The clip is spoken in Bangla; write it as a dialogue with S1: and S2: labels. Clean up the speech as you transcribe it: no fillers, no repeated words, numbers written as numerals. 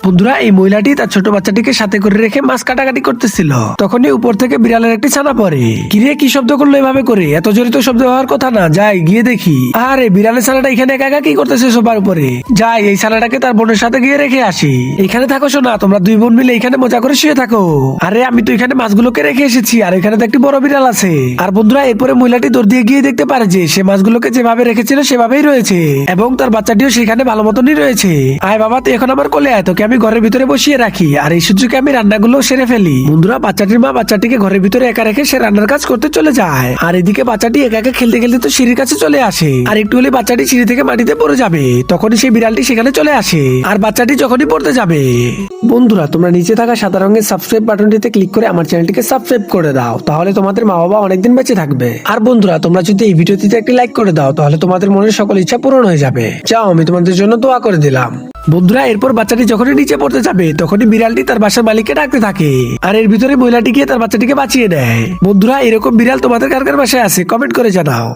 S1: বন্ধুরা এই মহিলাটি তার ছোট বাচ্চাটিকে সাথে করে রেখে মাছ কাটাকাটি করতেছিল। তখনই উপর থেকে বিড়ালের একটি ছানা পড়ে। কিরে কি শব্দ করলো এভাবে করে? এত জোরে তো শব্দ হওয়ার কথা না, যাই গিয়ে দেখি। আরে বিড়ালের ছানাটা এখানে একা একা কি করতেছে সবার উপরে? যাই এই ছানাটাকে তার বোনের সাথে গিয়ে রেখে আসি। এখানে থাকো শোনা, তোমরা দুই বোন মিলে এখানে মজা করে শুয়ে থাকো। আরে আমি তো এখানে মাছগুলোকে রেখে এসেছি, আর এখানে তো একটি বড় বিড়াল আছে। আর বন্ধুরা এরপরে মহিলাটি দৌড় দিয়ে গিয়ে দেখতে পারে যে সে মাছগুলোকে যেভাবে রেখেছিল সেভাবেই রয়েছে, এবং তার বাচ্চাটিও সেখানে ভালো মতনই রয়েছে। আয় বাবা, তুই এখন আমার কোলে আয়, তোকে আমি ঘরের ভিতরে বসিয়ে রাখি, আর এই সুযোগে আমি রান্নাগুলো সেরে ফেলি। বন্ধুরা বাচ্চাটির মা বাচ্চাটিকে ঘরের ভিতরে একা রেখে সে রান্নার কাজ করতে চলে যায়। আর এদিকে বাচ্চাটি একা একা খেলতে খেলতে তো সিঁড়ির কাছে চলে আসে। আর একটু হলে বাচ্চাটি সিঁড়ি থেকে মাটিতে পড়ে যাবে, তখনই সেই বিড়ালটি সেখানে চলে আসে। আর বাচ্চাটি যখনই পড়তে যাবে, বন্ধুরা তোমরা নিচে থাকা সাদা রঙের সাবস্ক্রাইব বাটনটিতে ক্লিক করে আমার চ্যানেলটিকে সাবস্ক্রাইব করে দাও, তাহলে তোমাদের মা বাবা অনেকদিন বেঁচে থাকবে। আর বন্ধুরা তোমরা যদি এই ভিডিওটিতে একটি লাইক করে দাও, তাহলে তোমাদের মনের সকল ইচ্ছা পূরণ হয়ে যাবে। যাও, আমি তোমাদের জন্য দোয়া করে দিলাম। বন্ধুরা এরপর বাচ্চাটি যখনই নিচে পড়তে যাবে, তখনই বিড়ালটি তার বাসার মালিককে ডাকতে থাকে, আর এর ভিতরে মহিলাটি গিয়ে তার বাচ্চাটিকে বাঁচিয়ে দেয়। বন্ধুরা এরকম বিড়াল তোমাদের কার কার বাসায় আছে কমেন্ট করে জানাও।